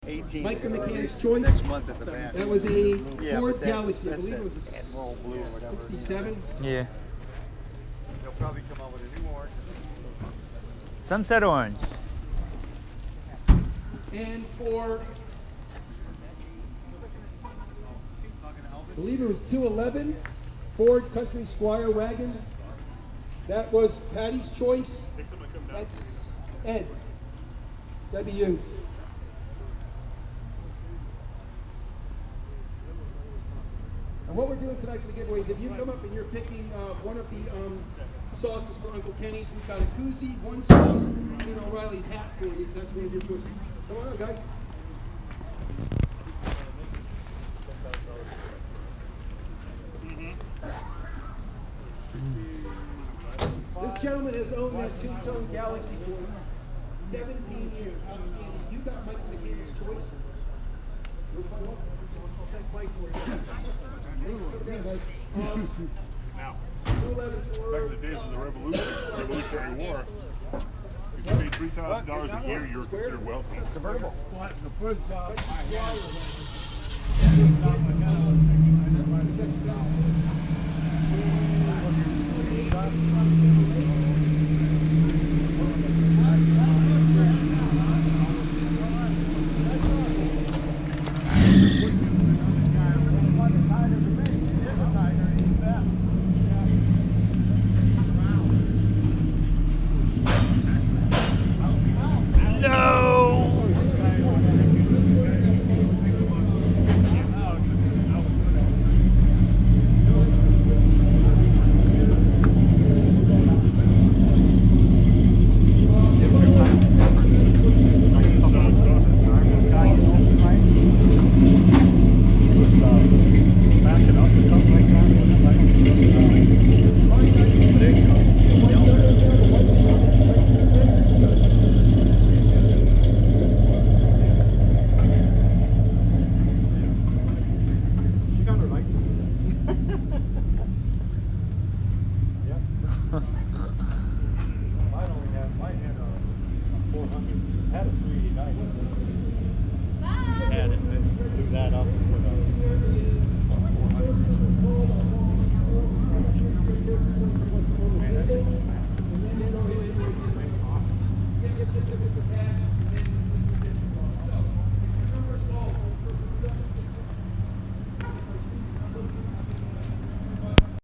18. Micah McCann's choice. Next month at the band. That was a Yeah, Ford but that's- Galaxy. I that's believe it it. was a Admiral Blue or whatever. 67. Yeah. They'll probably come out with a new orange. Sunset orange. And for, I believe it was 211 Ford Country Squire wagon. That was Patty's choice. That's Ed. That'd be you. And what we're doing tonight for the giveaways, if you come up and you're picking one of the sauces for Uncle Kenny's, we've got a koozie, one sauce, and then O'Reilly's hat for you. That's one of your choices. Come on, guys. This gentleman has owned that two-tone Galaxy for 17 years. Outstanding. You got Mike McCann's choice. Thank Mike for it. Now, back in the days of the Revolutionary War, if you made $3,000 a year, you were considered wealthy. Convertible. The first job I had Mine had a 400, had a 389.